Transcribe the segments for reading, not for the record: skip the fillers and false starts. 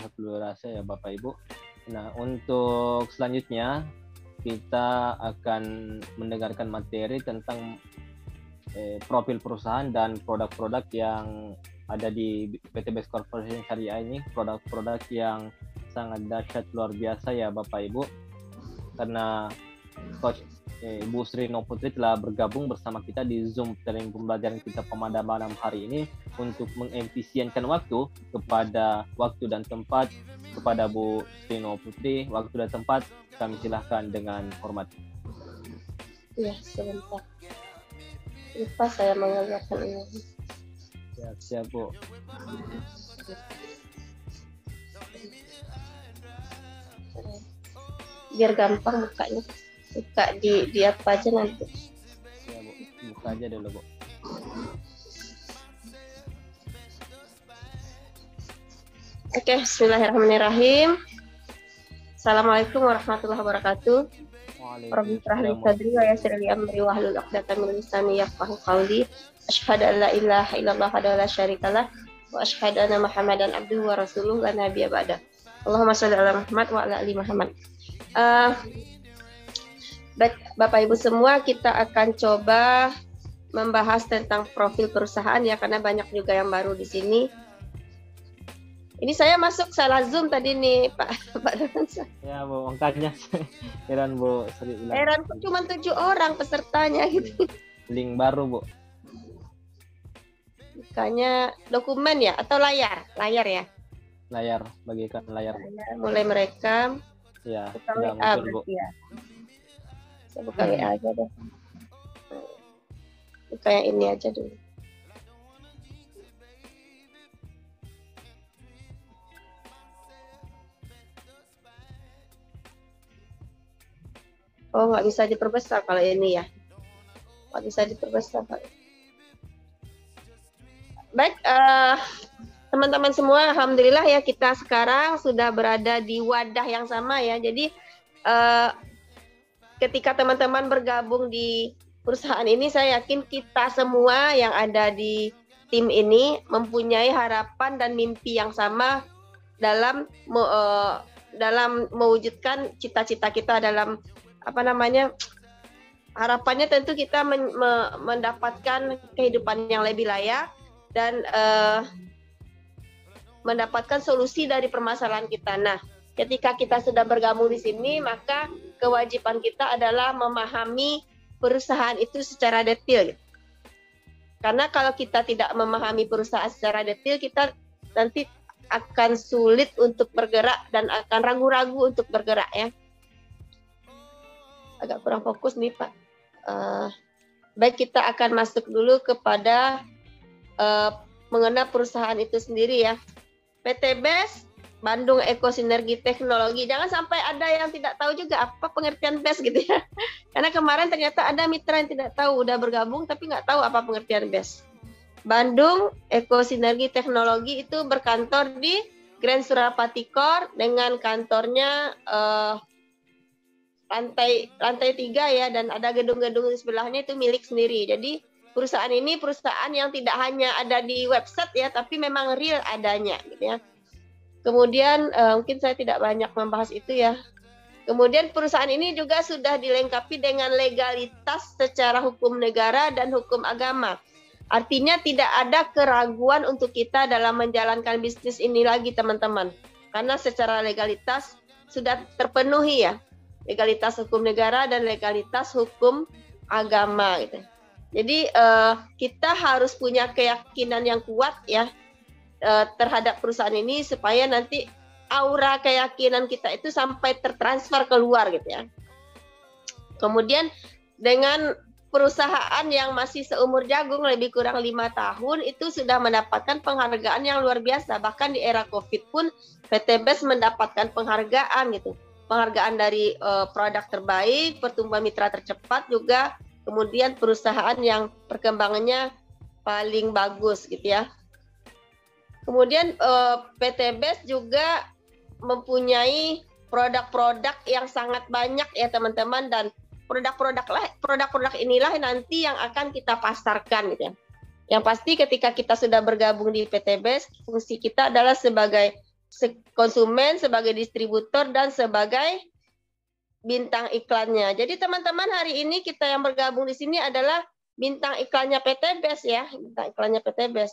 sehat luar biasa ya Bapak Ibu. Nah, untuk selanjutnya kita akan mendengarkan materi tentang profil perusahaan dan produk-produk yang ada di PT Best Corporation Syariah ini, produk-produk yang sangat dahsyat luar biasa ya Bapak Ibu. Karena Coach Bu Sri Noputri telah bergabung bersama kita di Zoom training pembelajaran kita pada malam hari ini untuk mengefisienkan waktu kepada waktu dan tempat kepada Bu Sri Noputri. Waktu dan tempat kami silahkan dengan hormat. Ya, sebentar. Lupa saya mengeluarkan ini. Ya, siap Bu. Biar gampang bukanya. Buka di apa aja nanti. Ya Bu, buka aja dulu Bu. Oke, bismillahirrahmanirrahim. Assalamualaikum warahmatullahi wabarakatuh. Rabbi shrah li sadri wa yassir li amri wahlul 'uqdatam min lisani yafqahu qawli. Asyhadu an la ilaha illallah wa la syarikalah wa asyhadu anna Muhammadan abduhu wa rasuluhu la nabiyya ba'da. Allahumma shalli ala Muhammad wa ala ali Muhammad. Bapak Ibu semua, kita akan coba membahas tentang profil perusahaan ya, karena banyak juga yang baru di sini. Ini saya masuk salah Zoom tadi nih Pak Dansa. Ya Bu, makanya heran Bu Sri bilang. Heran, cuma 7 orang pesertanya gitu. Link baru Bu. Bukanya dokumen ya atau layar? Layar ya. Layar, bagikan layar. Mulai merekam. Ya, Buka sudah WA muncul Bu. ya. Saya buka WA aja deh. Buka yang ini aja dulu. Oh, nggak bisa diperbesar kalau ini ya. Nggak bisa diperbesar. Baik, teman-teman semua, alhamdulillah ya, kita sekarang sudah berada di wadah yang sama ya. Jadi ketika teman-teman bergabung di perusahaan ini, saya yakin kita semua yang ada di tim ini mempunyai harapan dan mimpi yang sama dalam mewujudkan cita-cita kita, dalam harapannya tentu kita mendapatkan kehidupan yang lebih layak dan mendapatkan solusi dari permasalahan kita. Nah, ketika kita sudah bergabung di sini, maka kewajiban kita adalah memahami perusahaan itu secara detail. Karena kalau kita tidak memahami perusahaan secara detail, kita nanti akan sulit untuk bergerak dan akan ragu-ragu untuk bergerak ya. Agak kurang fokus nih Pak. Baik, kita akan masuk dulu kepada mengenal perusahaan itu sendiri ya. PT BES Bandung Ekosinergi Teknologi. Jangan sampai ada yang tidak tahu juga apa pengertian BES gitu ya. Karena kemarin ternyata ada mitra yang tidak tahu, udah bergabung tapi nggak tahu apa pengertian BES. Bandung Ekosinergi Teknologi itu berkantor di Grand Surapati Core dengan kantornya lantai 3 ya, dan ada gedung-gedung di sebelahnya itu milik sendiri. Jadi perusahaan ini perusahaan yang tidak hanya ada di website ya, tapi memang real adanya gitu ya. Kemudian mungkin saya tidak banyak membahas itu ya. Kemudian perusahaan ini juga sudah dilengkapi dengan legalitas secara hukum negara dan hukum agama. Artinya tidak ada keraguan untuk kita dalam menjalankan bisnis ini lagi teman-teman. Karena secara legalitas sudah terpenuhi ya. Legalitas hukum negara dan legalitas hukum agama gitu. Jadi kita harus punya keyakinan yang kuat ya terhadap perusahaan ini supaya nanti aura keyakinan kita itu sampai tertransfer keluar gitu ya. Kemudian dengan perusahaan yang masih seumur jagung lebih kurang 5 tahun itu sudah mendapatkan penghargaan yang luar biasa. Bahkan di era COVID pun PT BES mendapatkan penghargaan gitu. Penghargaan dari produk terbaik, pertumbuhan mitra tercepat juga, kemudian perusahaan yang perkembangannya paling bagus gitu ya. Kemudian PT BES juga mempunyai produk-produk yang sangat banyak ya teman-teman, dan produk-produk inilah nanti yang akan kita pasarkan gitu ya. Yang pasti ketika kita sudah bergabung di PT BES, fungsi kita adalah sebagai konsumen, sebagai distributor, dan sebagai bintang iklannya. Jadi teman-teman, hari ini kita yang bergabung di sini adalah bintang iklannya PT BES ya, bintang iklannya PT BES.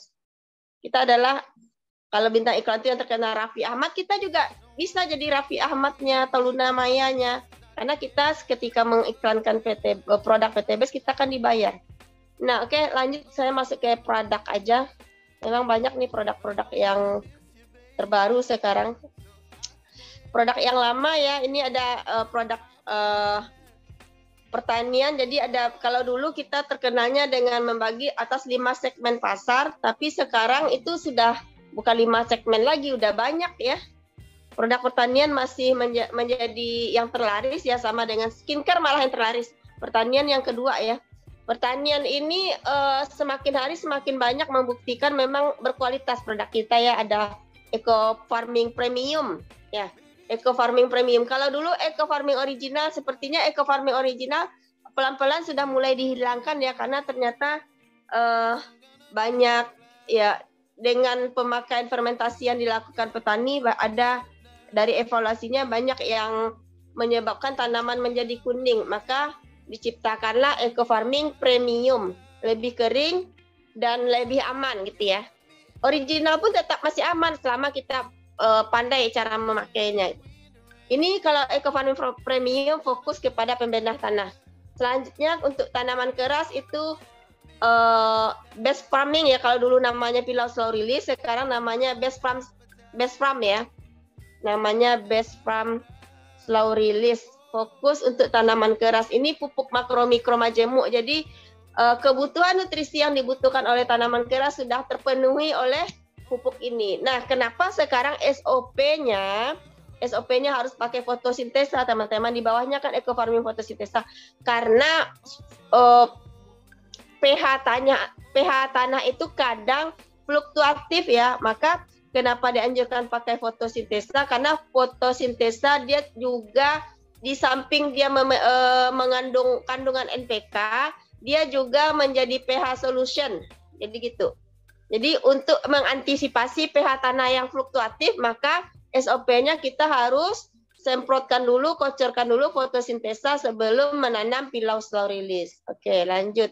Kita adalah, kalau bintang iklan itu yang terkenal Raffi Ahmad, kita juga bisa jadi Raffi Ahmadnya atau Luna Mayanya. Karena kita ketika mengiklankan produk PT BES, kita akan dibayar. Nah, oke, lanjut, saya masuk ke produk aja. Memang banyak nih produk-produk yang terbaru sekarang. Produk yang lama ya, ini ada produk pertanian. Jadi ada, kalau dulu kita terkenalnya dengan membagi atas 5 segmen pasar, tapi sekarang itu sudah bukan 5 segmen lagi, udah banyak ya. Produk pertanian masih menjadi yang terlaris ya, sama dengan skincare malah yang terlaris. Pertanian yang kedua ya. Pertanian ini semakin hari semakin banyak membuktikan memang berkualitas produk kita ya. Ada eco farming premium ya. Eco farming premium. Kalau dulu eco farming original, sepertinya eco farming original pelan-pelan sudah mulai dihilangkan ya, karena ternyata banyak ya, dengan pemakaian fermentasi yang dilakukan petani, ada dari evaluasinya banyak yang menyebabkan tanaman menjadi kuning. Maka diciptakanlah eco farming premium, lebih kering dan lebih aman gitu ya. Original pun tetap masih aman selama kita pandai cara memakainya. Ini kalau eco farming premium fokus kepada pembedah tanah. Selanjutnya untuk tanaman keras itu best farming ya, kalau dulu namanya Pilau Slow Release, sekarang namanya best farm ya. Namanya best farm slow release. Fokus untuk tanaman keras. Ini pupuk makro, mikro, majemuk. Jadi kebutuhan nutrisi yang dibutuhkan oleh tanaman keras sudah terpenuhi oleh pupuk ini. Nah, kenapa sekarang SOP-nya harus pakai fotosintesa, teman-teman? Di bawahnya kan eco farming fotosintesa. Karena pH tanah itu kadang fluktuatif ya. Maka kenapa dianjurkan pakai fotosintesa? Karena fotosintesa dia juga, di samping dia mengandung kandungan NPK, dia juga menjadi pH solution. Jadi gitu. Jadi untuk mengantisipasi pH tanah yang fluktuatif, maka SOP-nya kita harus semprotkan dulu, kocorkan dulu fotosintesa sebelum menanam Pilau Slow Release. Oke, lanjut.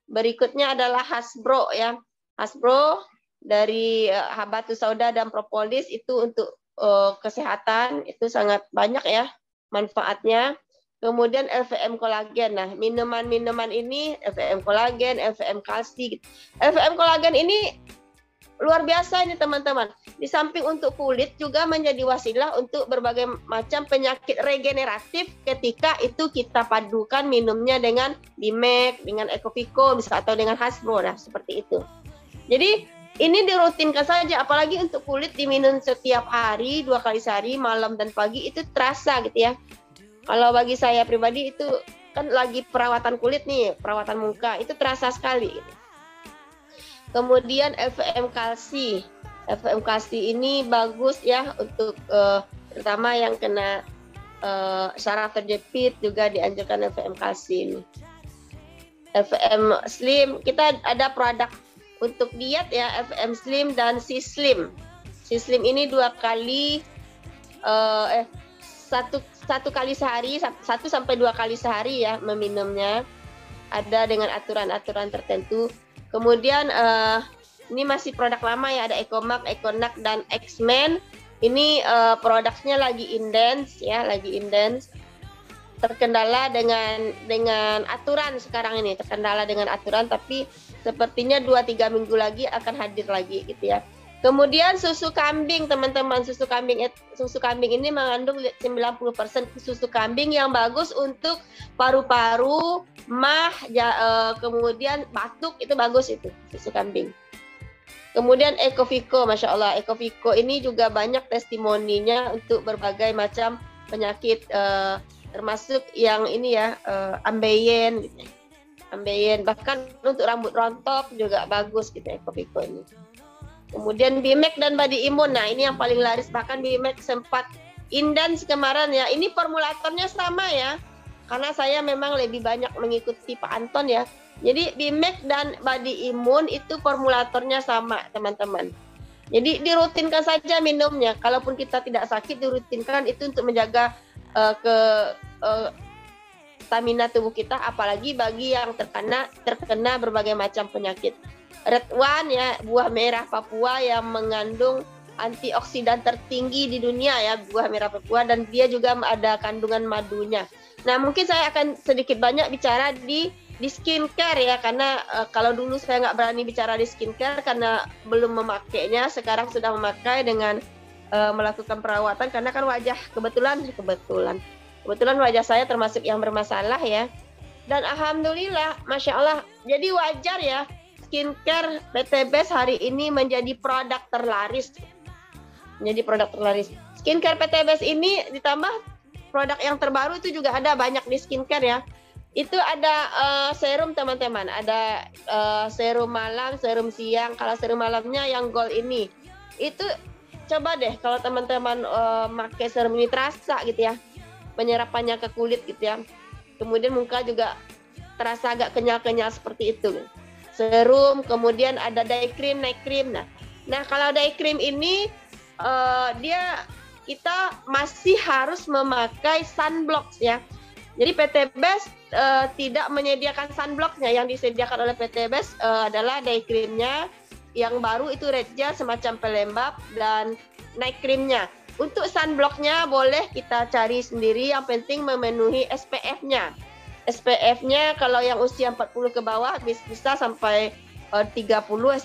Berikutnya adalah Hasbro ya. Hasbro dari Habatus Sauda dan Propolis, itu untuk kesehatan, itu sangat banyak ya manfaatnya. Kemudian LVM kolagen. Nah, minuman-minuman ini LVM kolagen, LVM kalsi. LVM kolagen ini luar biasa ini teman-teman. Di samping untuk kulit juga menjadi wasilah untuk berbagai macam penyakit regeneratif ketika itu kita padukan minumnya dengan Bimek, dengan Ecofico bisa, atau dengan Hasbro. Nah, seperti itu. Jadi ini dirutinkan saja, apalagi untuk kulit diminum setiap hari, 2 kali sehari, malam dan pagi, itu terasa gitu ya. Kalau bagi saya pribadi itu kan lagi perawatan kulit nih, perawatan muka, itu terasa sekali. Kemudian LVM kalsi. LVM kalsi ini bagus ya untuk terutama yang kena saraf terjepit, juga dianjurkan LVM kalsi ini. LVM Slim, kita ada produk untuk diet ya, LVM Slim dan C-Slim. C-Slim ini 2 kali satu kali sehari, 1 sampai 2 kali sehari ya meminumnya. Ada dengan aturan-aturan tertentu. Kemudian ini masih produk lama ya, ada Ecomax, Econac dan X-Men. Ini produknya lagi intens ya, lagi intens. Terkendala dengan aturan sekarang ini, terkendala dengan aturan, tapi sepertinya 2-3 minggu lagi akan hadir lagi gitu ya. Kemudian susu kambing, teman-teman. Susu kambing ini mengandung 90% susu kambing yang bagus untuk paru-paru, mah, kemudian batuk, itu bagus itu susu kambing. Kemudian Ecofico, Masya Allah. Ecofico ini juga banyak testimoninya untuk berbagai macam penyakit, termasuk yang ini ya, ambeien, gitu. Ambeien, bahkan untuk rambut rontok juga bagus gitu Ecofico ini. Kemudian Bimek dan Body Imun. Nah, ini yang paling laris, bahkan Bimek sempat indans kemarin ya. Ini formulatornya sama ya. Karena saya memang lebih banyak mengikuti Pak Anton ya. Jadi Bimek dan Body Imun itu formulatornya sama, teman-teman. Jadi dirutinkan saja minumnya. Kalaupun kita tidak sakit, dirutinkan itu untuk menjaga stamina tubuh kita, apalagi bagi yang terkena berbagai macam penyakit. Red One ya, buah merah Papua yang mengandung antioksidan tertinggi di dunia ya, buah merah Papua, dan dia juga ada kandungan madunya. Nah, mungkin saya akan sedikit banyak bicara di skincare ya, karena kalau dulu saya nggak berani bicara di skincare karena belum memakainya, sekarang sudah memakai dengan melakukan perawatan, karena kan wajah kebetulan wajah saya termasuk yang bermasalah ya, dan alhamdulillah, masya Allah, jadi wajar ya skincare PT Best hari ini menjadi produk terlaris. Skincare PT Best ini ditambah produk yang terbaru itu juga ada banyak di skincare ya. Itu ada serum teman-teman, ada serum malam, serum siang. Kalau serum malamnya yang gold ini, itu coba deh kalau teman-teman pakai serum ini terasa gitu ya, penyerapannya ke kulit gitu ya. Kemudian muka juga terasa agak kenyal-kenyal seperti itu. Serum, kemudian ada day cream, night cream. Nah kalau day cream ini kita masih harus memakai sunblock ya. Jadi PT Best tidak menyediakan sunblocknya. Yang disediakan oleh PT Best adalah day creamnya, yang baru itu red gel semacam pelembab, dan night creamnya. Untuk sunblocknya boleh kita cari sendiri, yang penting memenuhi SPF-nya. SPF-nya kalau yang usia 40 ke bawah bisa sampai 30,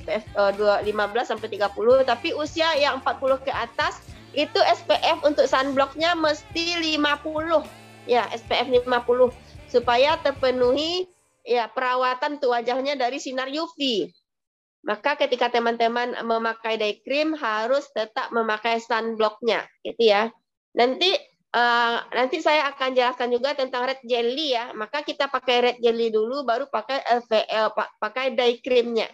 SPF 15 sampai 30, tapi usia yang 40 ke atas itu SPF untuk sunblocknya mesti 50. Ya, SPF 50 supaya terpenuhi ya perawatan untuk wajahnya dari sinar UV. Maka ketika teman-teman memakai day cream harus tetap memakai sunblocknya, gitu ya. Nanti saya akan jelaskan juga tentang red jelly ya. Maka kita pakai red jelly dulu, baru pakai pakai day creamnya.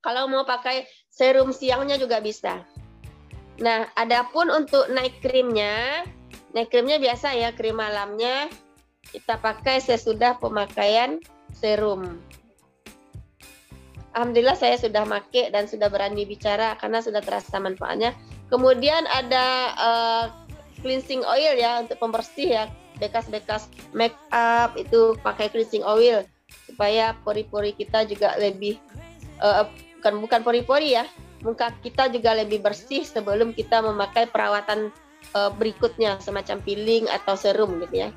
Kalau mau pakai serum siangnya juga bisa. Nah, adapun untuk night creamnya biasa ya, krim malamnya kita pakai sesudah pemakaian serum. Alhamdulillah saya sudah pakai dan sudah berani bicara karena sudah terasa manfaatnya. Kemudian ada cleansing oil ya, untuk pembersih ya, bekas-bekas make up itu pakai cleansing oil supaya pori-pori kita juga lebih bukan pori-pori ya, muka kita juga lebih bersih sebelum kita memakai perawatan berikutnya semacam peeling atau serum gitu ya.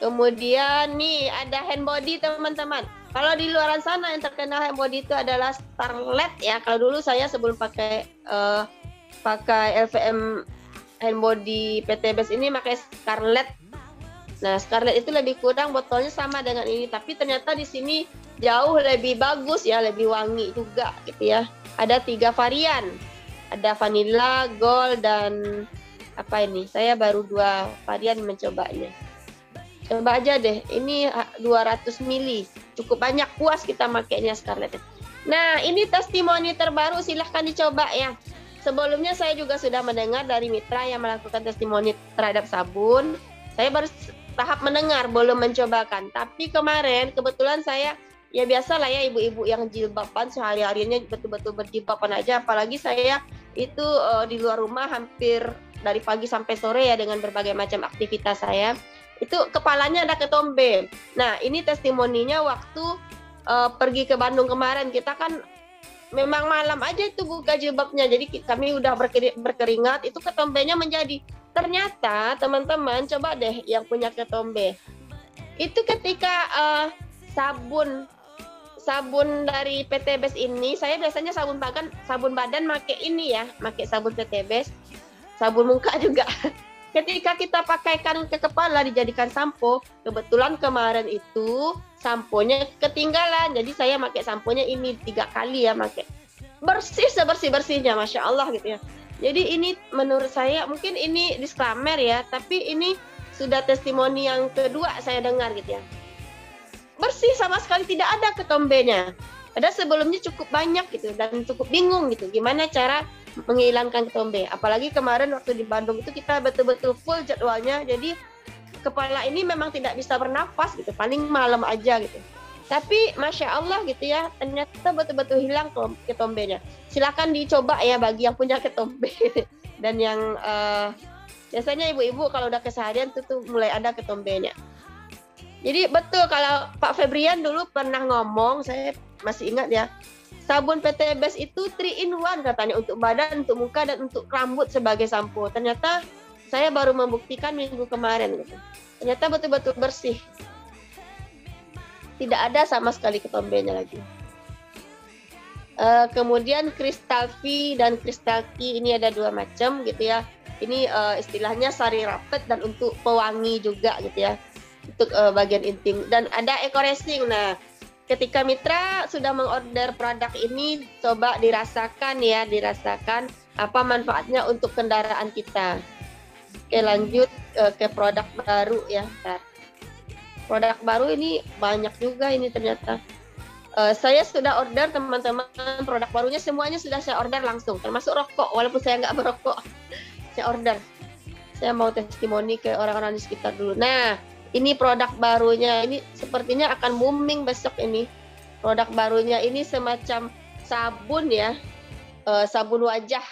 Kemudian nih ada hand body teman-teman. Kalau di luar sana yang terkenal hand body itu adalah Starlet ya. Kalau dulu saya sebelum pakai LVM hand body PT Best ini pakai Scarlett. Nah, Scarlett itu lebih kurang botolnya sama dengan ini, tapi ternyata di sini jauh lebih bagus ya, lebih wangi juga gitu ya. Ada 3 varian. Ada vanilla, gold, dan apa ini? Saya baru 2 varian mencobanya. Coba aja deh, ini 200 ml. Cukup banyak, puas kita makainya Scarlett. Nah, ini testimoni terbaru, silahkan dicoba ya. Sebelumnya saya juga sudah mendengar dari mitra yang melakukan testimoni terhadap sabun. Saya baru tahap mendengar, belum mencobakan. Tapi kemarin kebetulan saya, ya biasalah ya ibu-ibu yang jilbaban sehari-harinya betul-betul berjilbaban aja. Apalagi saya itu di luar rumah hampir dari pagi sampai sore ya dengan berbagai macam aktivitas saya. Itu kepalanya ada ketombe. Nah ini testimoninya waktu pergi ke Bandung kemarin. Kita kan memang malam aja itu buka jilbabnya, jadi kami udah berkeringat, itu ketombenya menjadi. Ternyata teman-teman coba deh yang punya ketombe, itu ketika sabun dari PT Best ini, saya biasanya sabun badan pakai ini ya, pakai sabun PT Best, sabun muka juga. Ketika kita pakaikan ke kepala dijadikan sampo, kebetulan kemarin itu samponya ketinggalan, jadi saya pakai samponya ini 3 kali ya, pakai bersih sebersih-bersihnya, masya Allah gitu ya. Jadi ini menurut saya, mungkin ini disclaimer ya, tapi ini sudah testimoni yang kedua saya dengar gitu ya. Bersih sama sekali, tidak ada ketombenya. Padahal sebelumnya cukup banyak gitu dan cukup bingung gitu, gimana cara menghilangkan ketombe. Apalagi kemarin waktu di Bandung itu kita betul-betul full jadwalnya, jadi kepala ini memang tidak bisa bernafas gitu, paling malam aja gitu. Tapi masya Allah gitu ya, ternyata betul-betul hilang ketombenya. Silakan dicoba ya bagi yang punya ketombe dan yang biasanya ibu-ibu kalau udah keseharian tuh mulai ada ketombenya. Jadi betul kalau Pak Febrian dulu pernah ngomong, saya masih ingat ya, sabun PT Best itu 3 in 1 katanya, untuk badan, untuk muka, dan untuk rambut sebagai sampo. Ternyata saya baru membuktikan minggu kemarin gitu. Ternyata betul-betul bersih. Tidak ada sama sekali ketombenya lagi. Kemudian Crystal V dan Crystal Key ini ada 2 macam gitu ya. Ini istilahnya sari rapet dan untuk pewangi juga gitu ya. Untuk bagian intim. Dan ada Eco Racing. Nah, ketika mitra sudah mengorder produk ini, coba dirasakan apa manfaatnya untuk kendaraan kita. Oke, lanjut ke produk baru ya. Produk baru ini banyak juga ini ternyata. Saya sudah order teman-teman, produk barunya semuanya sudah saya order langsung, termasuk rokok, walaupun saya nggak merokok. Saya order. Saya mau testimoni ke orang-orang di sekitar dulu. Nah, ini produk barunya, ini sepertinya akan booming besok ini. Produk barunya ini semacam sabun ya, sabun wajah,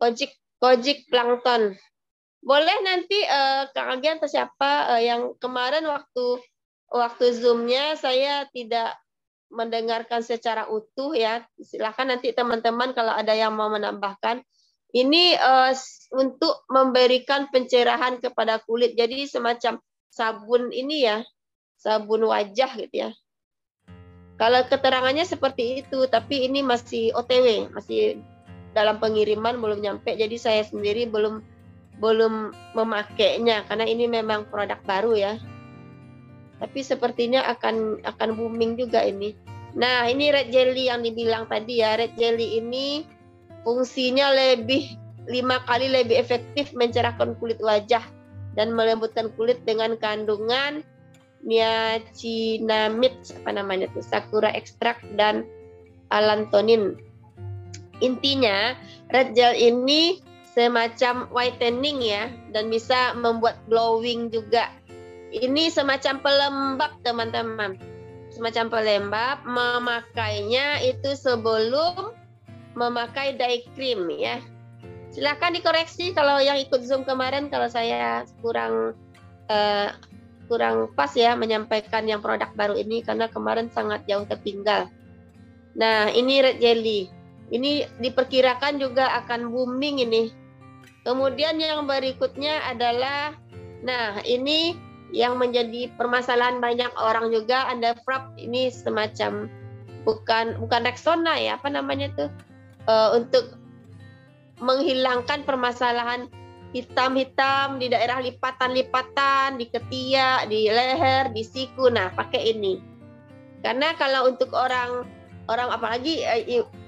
Kojic Plankton. Boleh nanti Kang Agian atau siapa yang kemarin waktu Zoom-nya saya tidak mendengarkan secara utuh ya. Silakan nanti teman-teman kalau ada yang mau menambahkan. Ini untuk memberikan pencerahan kepada kulit. Jadi semacam sabun ini ya, sabun wajah gitu ya. Kalau keterangannya seperti itu, tapi ini masih OTW, masih dalam pengiriman, belum nyampe. Jadi saya sendiri belum memakainya karena ini memang produk baru ya. Tapi sepertinya akan booming juga ini. Nah, ini red jelly yang dibilang tadi ya. Red jelly ini fungsinya 5 kali lebih efektif mencerahkan kulit wajah dan melembutkan kulit dengan kandungan niacinamide, sakura extract dan allantonin. Intinya, red gel ini semacam whitening ya, dan bisa membuat glowing juga. Ini semacam pelembab teman-teman. Semacam pelembab, memakainya itu sebelum memakai day cream ya. Silahkan dikoreksi kalau yang ikut Zoom kemarin, kalau saya kurang pas ya menyampaikan yang produk baru ini, karena kemarin sangat jauh tertinggal. Nah, ini red jelly. Ini diperkirakan juga akan booming ini. Kemudian yang berikutnya adalah, nah ini yang menjadi permasalahan banyak orang juga, Andafrap ini semacam bukan Rexona ya, apa namanya tuh, untuk menghilangkan permasalahan hitam-hitam di daerah lipatan-lipatan, di ketiak, di leher, di siku. Nah, pakai ini. Karena kalau untuk orang apalagi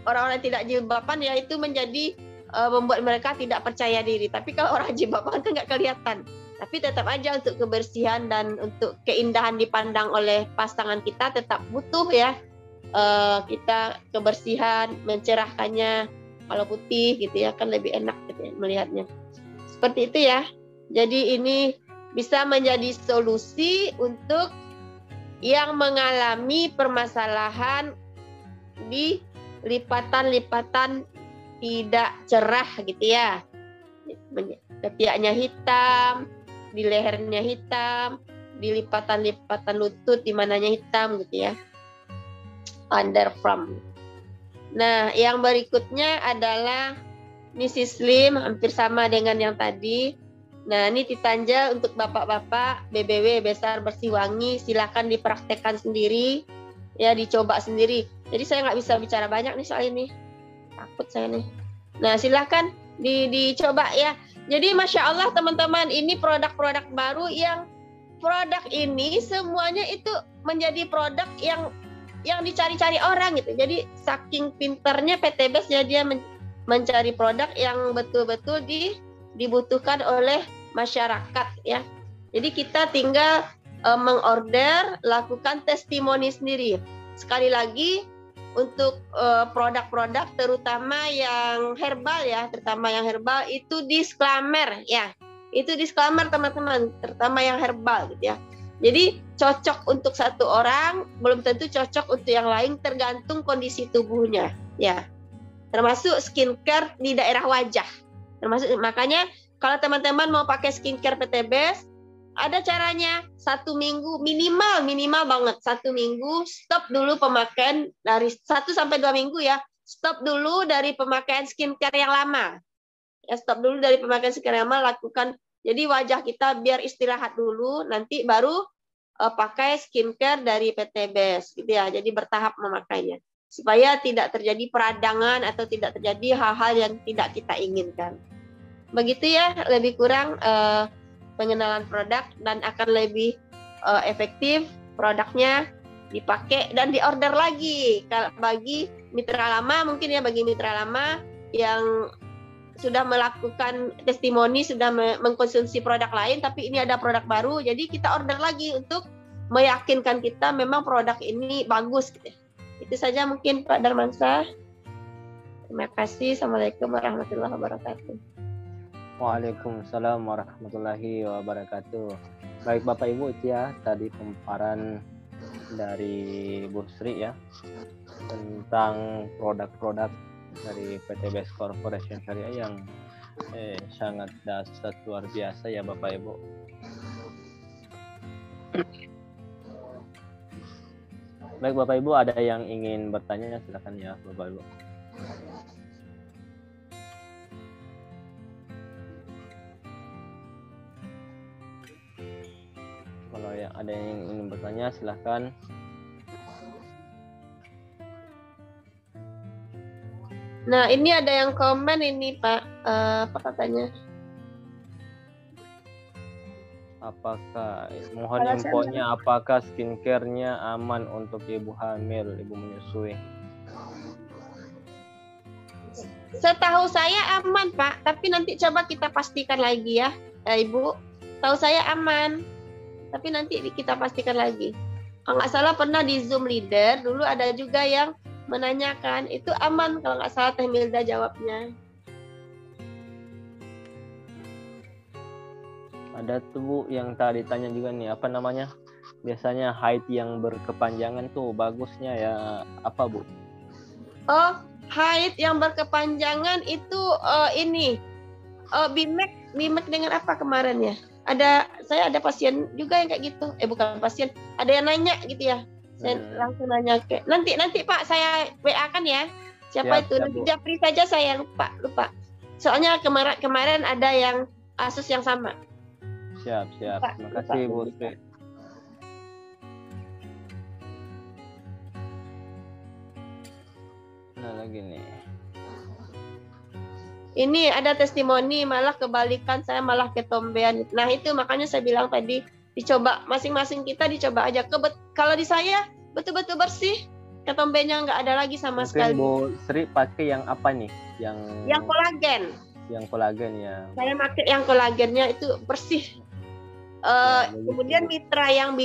orang-orang tidak jilbaban ya, itu menjadi membuat mereka tidak percaya diri. Tapi kalau orang jilbaban kan nggak kelihatan. Tapi tetap aja untuk kebersihan dan untuk keindahan dipandang oleh pasangan kita tetap butuh ya. Kita kebersihan, mencerahkannya. Kalau putih gitu ya kan lebih enak gitu ya melihatnya. Seperti itu ya. Jadi ini bisa menjadi solusi untuk yang mengalami permasalahan di lipatan-lipatan tidak cerah gitu ya. Ketiaknya hitam, di lehernya hitam, di lipatan-lipatan lutut di mananya hitam gitu ya. Underarm. Nah, yang berikutnya adalah Mrs. Slim, hampir sama dengan yang tadi. Nah, ini Titanja untuk bapak-bapak, BBW, besar bersih wangi, silakan dipraktekkan sendiri, ya dicoba sendiri. Jadi saya nggak bisa bicara banyak nih soal ini, takut saya nih. Nah, silakan dicoba ya. Jadi Masya Allah teman-teman, ini produk-produk baru yang produk ini semuanya itu menjadi produk yang dicari-cari orang gitu. Jadi saking pinternya PT Best ya, dia mencari produk yang betul-betul dibutuhkan oleh masyarakat ya. Jadi kita tinggal mengorder, lakukan testimoni sendiri. Sekali lagi untuk produk-produk terutama yang herbal ya, itu disclaimer ya. Itu disclaimer teman-teman, terutama yang herbal gitu ya. Jadi cocok untuk satu orang, belum tentu cocok untuk yang lain, tergantung kondisi tubuhnya, ya. Termasuk skincare di daerah wajah. Termasuk makanya kalau teman-teman mau pakai skincare PTBS, ada caranya. 1 minggu minimal banget 1 minggu stop dulu pemakaian dari 1 sampai 2 minggu ya. Stop dulu dari pemakaian skincare yang lama. Ya, stop dulu dari pemakaian skincare yang lama, lakukan. Jadi wajah kita biar istirahat dulu, nanti baru pakai skincare dari PTBS gitu ya. Jadi bertahap memakainya supaya tidak terjadi peradangan atau tidak terjadi hal-hal yang tidak kita inginkan. Begitu ya, lebih kurang pengenalan produk, dan akan lebih efektif produknya dipakai dan diorder lagi. Kalau bagi mitra lama mungkin ya, bagi mitra lama yang sudah melakukan testimoni, sudah mengkonsumsi produk lain, tapi ini ada produk baru, jadi kita order lagi untuk meyakinkan kita memang produk ini bagus. Gitu. Itu saja mungkin Pak Darmansyah. Terima kasih. Assalamualaikum warahmatullahi wabarakatuh. Waalaikumsalam warahmatullahi wabarakatuh. Baik Bapak Ibu, itu ya tadi pemaparan dari Bu Sri ya tentang produk-produk dari PTBS Corporation Syariah yang sangat dahsyat luar biasa ya Bapak Ibu. Baik Bapak Ibu, ada yang ingin bertanya silakan ya Bapak Ibu. Kalau yang ada yang ingin bertanya silahkan. Nah, ini ada yang komen ini Pak, apa katanya? Apakah mohon infonya, apakah skincare-nya aman untuk ibu hamil, ibu menyusui? Setahu saya aman Pak, tapi nanti coba kita pastikan lagi ya, Ibu. Tahu saya aman, tapi nanti kita pastikan lagi. Kalau nggak salah pernah di Zoom Leader dulu ada juga yang menanyakan itu aman, kalau nggak salah Teh Milda jawabnya. Ada tuh Bu yang tadi tanya juga nih, apa namanya, biasanya haid yang berkepanjangan tuh bagusnya ya apa Bu? Oh, haid yang berkepanjangan itu ini bimek dengan apa kemarin ya? Saya ada pasien juga yang kayak gitu. Bukan pasien, ada yang nanya gitu ya. Saya langsung nanya ke nanti Pak, saya WA kan ya. Siapa itu? Nanti japri saja, saya lupa. Soalnya kemarin ada yang kasus yang sama. Siap. Terima kasih Bu Sri. Nah lagi nih. Ini ada testimoni malah kebalikan, saya malah ketombean. Nah itu makanya saya bilang tadi, dicoba masing-masing kita dicoba aja. Kalau di saya betul-betul bersih, ketombennya nggak ada lagi sama sekali. Bu Sri pakai yang apa nih? Yang kolagen. Yang kolagen ya. Saya pakai yang kolagennya itu bersih. Kemudian mitra yang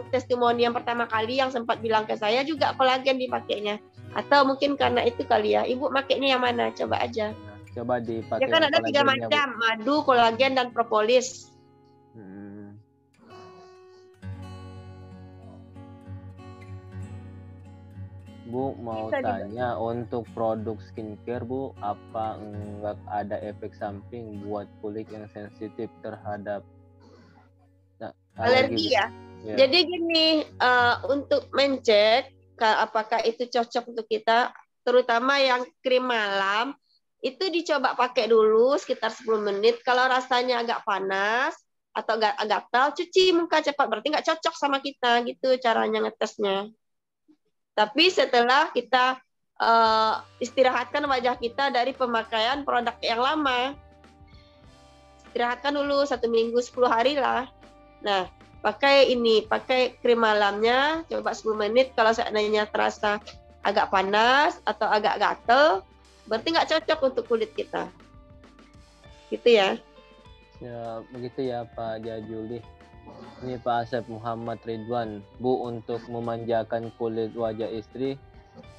testimoni yang pertama kali yang sempat bilang ke saya juga kolagen dipakainya. Atau mungkin karena itu kali ya, Ibu makainya yang mana? Coba aja. Coba dipakai. Ya kan ada 3 macam, madu, kolagen, dan propolis. Bu mau tanya untuk produk skincare Bu, apa enggak ada efek samping buat kulit yang sensitif terhadap alergi ya? Jadi gini, untuk mencek apakah itu cocok untuk kita, terutama yang krim malam, itu dicoba pakai dulu sekitar 10 menit. Kalau rasanya agak panas atau agak gatal, cuci muka cepat, berarti nggak cocok sama kita gitu caranya ngetesnya. Tapi setelah kita istirahatkan wajah kita dari pemakaian produk yang lama, istirahatkan dulu 1 minggu 10 hari lah. Nah, pakai krim malamnya, coba 10 menit. Kalau seandainya terasa agak panas atau agak gatel, berarti nggak cocok untuk kulit kita. Gitu ya. Ya, begitu ya Pak Jajuli. Ini Pak Asep Muhammad Ridwan. Bu, untuk memanjakan kulit wajah istri,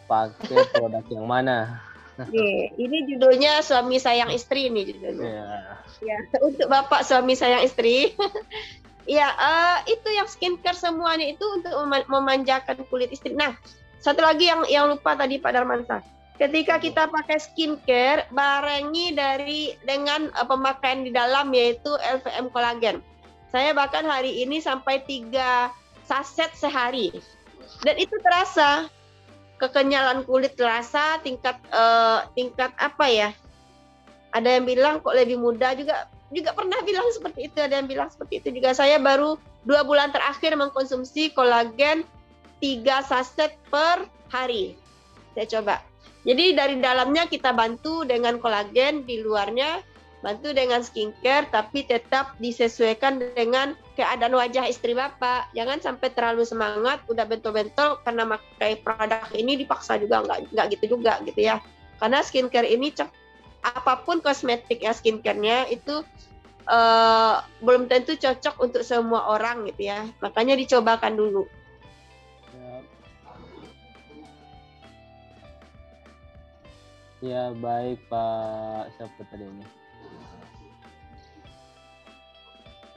pakai produk yang mana? Ini judulnya Suami Sayang Istri ini judulnya. Ya, untuk Bapak suami sayang istri. Ya, itu yang skincare semuanya itu untuk memanjakan kulit istri. Nah, satu lagi yang lupa tadi Pak Darmansa. Ketika kita pakai skincare, barengi dengan pemakaian di dalam yaitu LVM kolagen. Saya bahkan hari ini sampai 3 saset sehari. Dan itu terasa kekenyalan kulit terasa, tingkat apa ya? Ada yang bilang kok lebih muda juga pernah bilang seperti itu, ada yang bilang seperti itu juga. Saya baru 2 bulan terakhir mengkonsumsi kolagen 3 saset per hari. Saya coba. Jadi dari dalamnya kita bantu dengan kolagen, di luarnya bantu dengan skincare, tapi tetap disesuaikan dengan keadaan wajah istri Bapak. Jangan sampai terlalu semangat, udah bentol-bentol karena pakai produk ini dipaksa juga, nggak gitu juga gitu ya. Karena skincare ini apapun kosmetik ya skincare-nya itu belum tentu cocok untuk semua orang gitu ya. Makanya dicobakan dulu. Ya baik Pak, siapa tadi ini?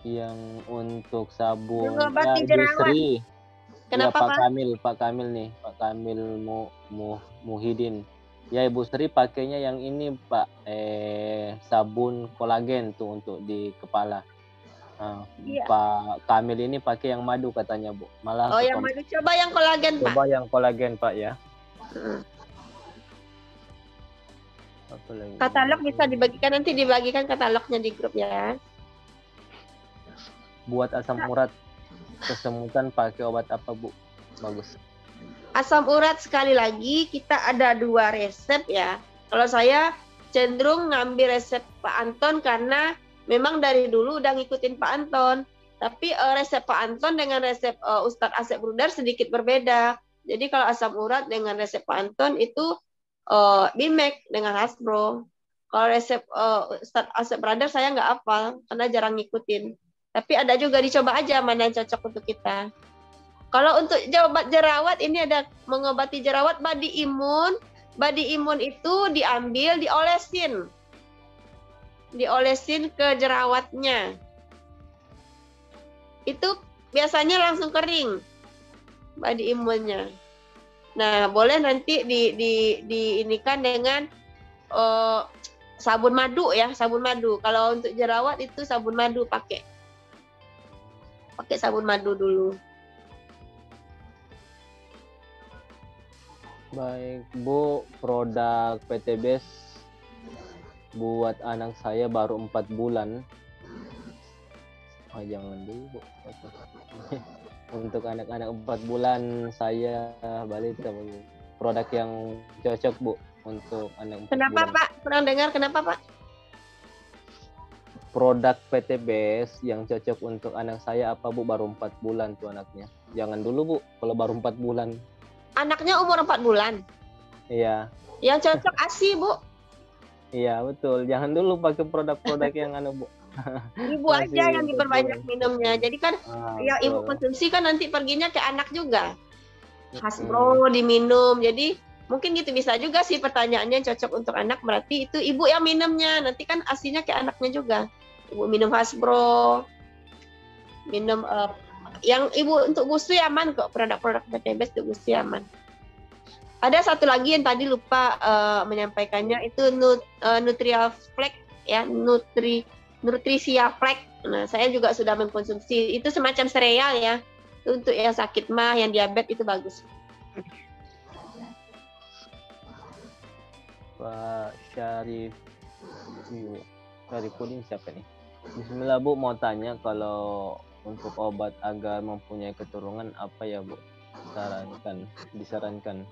Yang untuk sabun ya Ibu Sri. Kenapa ya, Pak Kamil nih, Pak Kamil Muhyiddin. Ya Ibu Sri pakainya yang ini Pak, sabun kolagen tuh untuk di kepala. Nah, Iya. Pak Kamil ini pakai yang madu katanya Bu. Malah yang madu, coba yang kolagen Pak. Coba yang kolagen Pak ya. Katalog bisa dibagikan, nanti dibagikan katalognya di grup ya. Buat asam urat kesemutan pakai obat apa Bu? Bagus. Asam urat sekali lagi kita ada 2 resep ya. Kalau saya cenderung ngambil resep Pak Anton karena memang dari dulu udah ngikutin Pak Anton. Tapi resep Pak Anton dengan resep Ustadz Asep Brudar sedikit berbeda. Jadi kalau asam urat dengan resep Pak Anton itu Bimek dengan Hasbro. Kalau resep Ustadz Asep Brother saya nggak hafal karena jarang ngikutin. Tapi ada juga, dicoba aja mana yang cocok untuk kita. Kalau untuk obat jerawat ini ada mengobati jerawat body imun. Body imun itu diambil, diolesin ke jerawatnya. Itu biasanya langsung kering body imunnya. Nah, boleh nanti diinikan dengan sabun madu ya, sabun madu. Kalau untuk jerawat itu sabun madu pakai sabun madu dulu. Baik Bu, produk PT Best buat anak saya baru 4 bulan. Oh, jangan dulu Bu. Untuk anak-anak 4 bulan saya balita Bu. Produk yang cocok Bu untuk anak 4 Kenapa bulan. Pak? Kurang dengar, kenapa Pak? Produk PT Best yang cocok untuk anak saya apa Bu? Baru 4 bulan tuh anaknya. Jangan dulu Bu, kalau baru 4 bulan. Anaknya umur 4 bulan? Iya. Yang cocok ASI Bu? Iya betul, jangan dulu pakai produk-produk yang Bu. Ibu aja yang diperbanyak minumnya. Jadi kan yang ibu konsumsi kan nanti perginya ke anak juga. Hasbro diminum. Jadi mungkin gitu bisa juga sih pertanyaannya, cocok untuk anak berarti itu ibu yang minumnya. Nanti kan asinya ke anaknya juga. Ibu minum Hasbro. Minum yang ibu untuk busui aman kok, produk-produk PT Best untuk busui aman. Ada satu lagi yang tadi lupa menyampaikannya, itu Nutria Flex ya, Nutrisia Flex. Nah, saya juga sudah mengkonsumsi. Itu semacam sereal ya. Untuk yang sakit mah, yang diabetes itu bagus. Pak Syarifudin siapa nih? Bismillah Bu, mau tanya kalau untuk obat agar mempunyai keturunan apa ya Bu? Disarankan.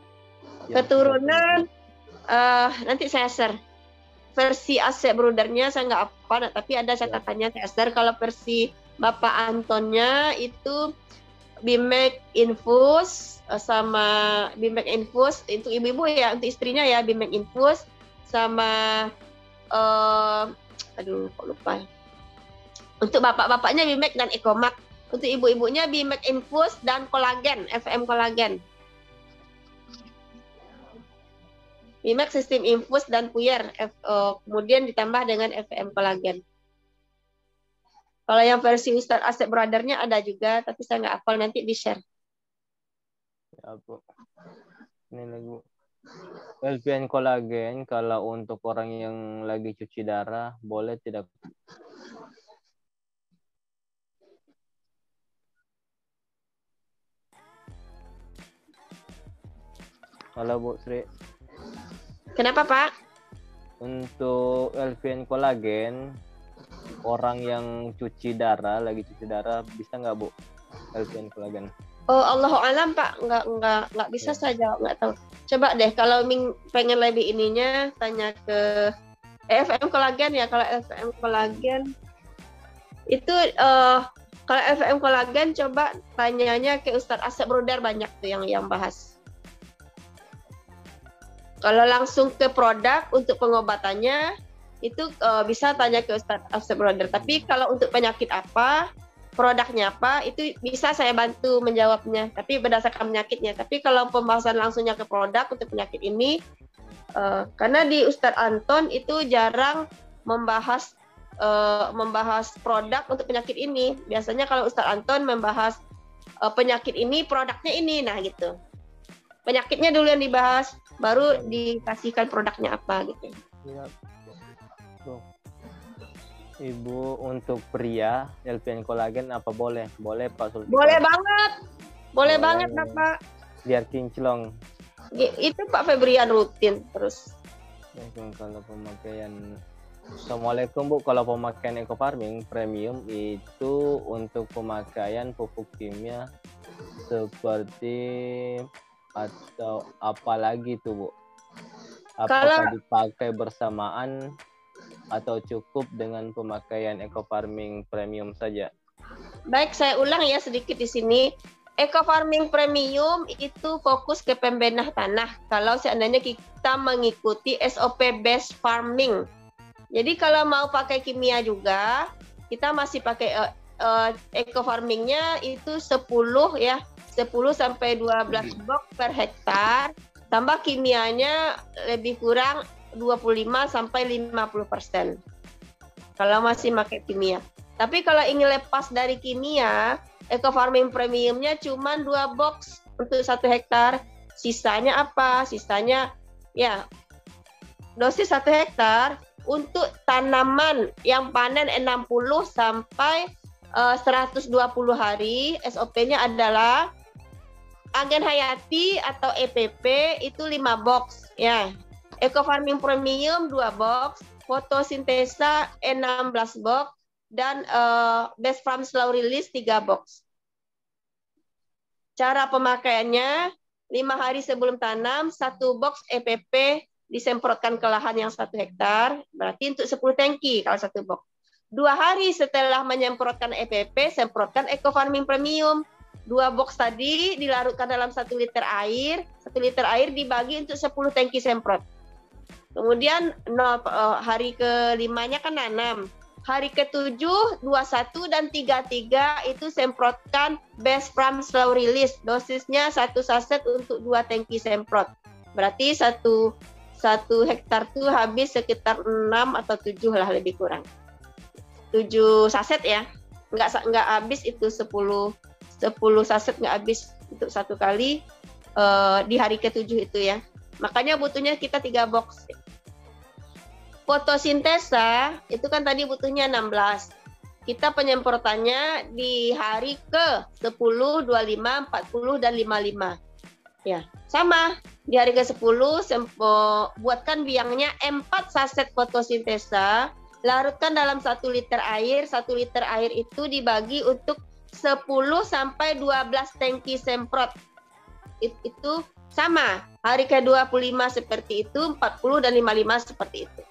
Keturunan nanti saya share. Versi Asep Brudernya saya nggak apa, tapi ada catatannya saya share. Kalau versi Bapak Antonnya itu Bimek Infus sama Bimek Infus untuk ibu-ibu ya, untuk istrinya ya Bimek Infus sama aduh kok lupa. Untuk bapak-bapaknya Bimek dan Ecomax. Untuk ibu-ibunya Bimek Infus dan kolagen, FM kolagen. Bimek sistem infus dan puyer, kemudian ditambah dengan FM kolagen. Kalau yang versi Ustadz Asep Brother-nya ada juga, tapi saya nggak hafal, nanti di-share. Ya, Bu. Ini lagu LPN kolagen kalau untuk orang yang lagi cuci darah boleh tidak? Halo Bu Sri. Kenapa Pak? Untuk LPN kolagen orang yang lagi cuci darah bisa nggak Bu LPN kolagen? Oh, Allahu alam Pak, nggak bisa Ya. saya jawab, nggak tahu. Coba deh kalau Ming pengen lebih ininya tanya ke FM kolagen ya. Kalau FM kolagen itu kalau FM kolagen coba tanyanya ke Ustadz Asep Brother, banyak tuh yang bahas. Kalau langsung ke produk untuk pengobatannya itu bisa tanya ke Ustadz Asep Brother. Tapi kalau untuk penyakit apa, produknya apa, itu bisa saya bantu menjawabnya, tapi berdasarkan penyakitnya. Tapi kalau pembahasan langsungnya ke produk untuk penyakit ini, karena di Ustadz Anton itu jarang membahas produk untuk penyakit ini. Biasanya kalau Ustadz Anton membahas penyakit ini, produknya ini, nah gitu. Penyakitnya dulu yang dibahas, baru dikasihkan produknya apa gitu. Ya. Ibu, untuk pria LPN kolagen apa boleh? Boleh Pak Sultan? Boleh banget. Boleh banget Bapak. Biar kinclong. Itu Pak Febrian rutin terus. Kalau pemakaian, Assalamualaikum Bu, kalau pemakaian Eco Farming Premium itu untuk pemakaian pupuk kimia seperti atau apa lagi tuh Bu? Apakah dipakai bersamaan atau cukup dengan pemakaian Eco Farming Premium saja? Baik, saya ulang ya sedikit di sini. Eco Farming Premium itu fokus ke pembenah tanah. Kalau seandainya kita mengikuti SOP Best Farming. Jadi kalau mau pakai kimia juga, kita masih pakai Eco Farmingnya itu 10 ya, 10 sampai 12 box per hektar. Tambah kimianya lebih kurang 25 sampai 50%. Kalau masih pakai kimia. Tapi kalau ingin lepas dari kimia, Eco Farming Premiumnya cuma 2 box untuk 1 hektar. Sisanya apa? Sisanya ya dosis 1 hektar untuk tanaman yang panen 60 sampai 120 hari. SOP-nya adalah agen hayati atau EPP itu 5 box ya. Eco Farming Premium 2 box, fotosintesa 16 box, dan Best Farm Slow Release 3 box. Cara pemakaiannya, 5 hari sebelum tanam, 1 box EPP disemprotkan ke lahan yang 1 hektar, berarti untuk 10 tangki kalau 1 box. 2 hari setelah menyemprotkan EPP, semprotkan Eco Farming Premium. 2 box tadi dilarutkan dalam 1 liter air, 1 liter air dibagi untuk 10 tangki semprot. Kemudian hari ke-5-nya kan nanam. Hari ke-7, 21 dan 33 itu semprotkan Best Farm Slow Release. Dosisnya 1 saset untuk 2 tangki semprot. Berarti 1 hektar tuh habis sekitar 6 atau 7 lah lebih kurang. 7 saset ya. Enggak habis itu 10 saset nggak habis untuk 1 kali di hari ke-7 itu ya. Makanya butuhnya kita 3 box. Fotosintesa itu kan tadi butuhnya 16. Kita penyemprotannya di hari ke-10, 25, 40, dan 55. Ya, sama. Di hari ke-10 buatkan biangnya 4 saset fotosintesa, larutkan dalam 1 liter air. 1 liter air itu dibagi untuk 10 sampai 12 tangki semprot. Itu sama. Hari ke-25 seperti itu, 40 dan 55 seperti itu.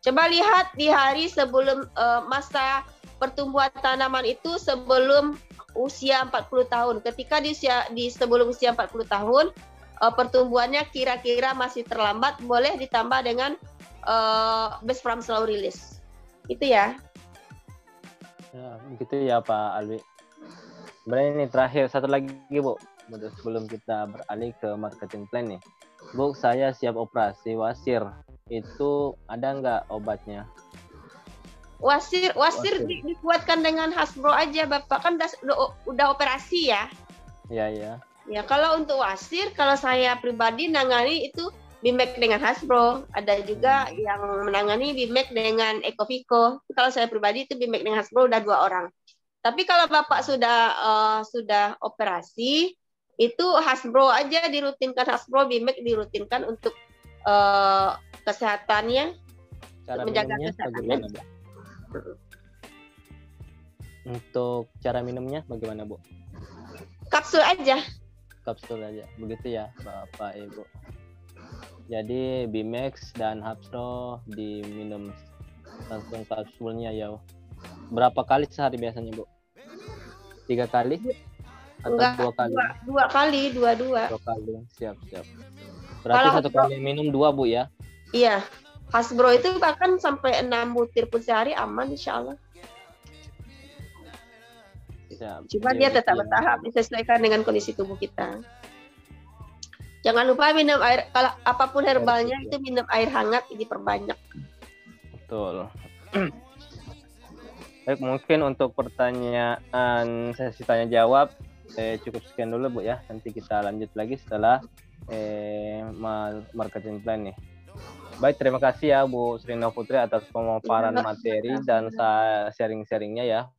Coba lihat di hari sebelum masa pertumbuhan tanaman itu sebelum usia 40 tahun. Ketika sebelum usia 40 tahun, pertumbuhannya kira-kira masih terlambat, boleh ditambah dengan Best Farm Slow Release. Itu ya. Ya, begitu ya Pak Alwi. Sebenarnya ini terakhir satu lagi Bu, sebelum kita beralih ke marketing plan nih. Bu, saya siap operasi wasir. Itu ada nggak obatnya? Wasir Wasir. dikuatkan dengan Hasbro aja, Bapak kan udah operasi ya. Iya, iya. Ya, kalau untuk wasir, kalau saya pribadi nangani itu BIMEK dengan Hasbro. Ada juga yang menangani BIMEK dengan Ekovico. Kalau saya pribadi itu BIMEK dengan Hasbro udah 2 orang. Tapi kalau Bapak sudah operasi, itu Hasbro aja dirutinkan, Hasbro BIMEK dirutinkan untuk kesehatannya, Cara menjaga minumnya kesehatannya. bagaimana, Bu? Untuk cara minumnya bagaimana, Bu? Kapsul aja. Kapsul aja. Begitu ya, Bapak Ibu. Jadi Bimex dan Hapsro diminum langsung kapsulnya ya. Berapa kali sehari biasanya, Bu? 3 kali? Atau Enggak, 2 kali? 2 kali, 2 kali. Siap. Berarti Kalau 1 kali minum 2, Bu ya? Iya. Hasbro itu bahkan sampai 6 butir pun sehari aman insya Allah. Siap. Cuma dia tetap bertahap disesuaikan dengan kondisi tubuh kita. Jangan lupa minum air, kalau apapun herbalnya itu minum air hangat, diperbanyak. Betul. Baik, mungkin untuk pertanyaan sesi tanya jawab cukup sekian dulu, Bu ya. Nanti kita lanjut lagi setelah marketing plan nih. Baik, terima kasih ya Bu Srina Putri atas pemaparan materi dan sharing-sharingnya ya.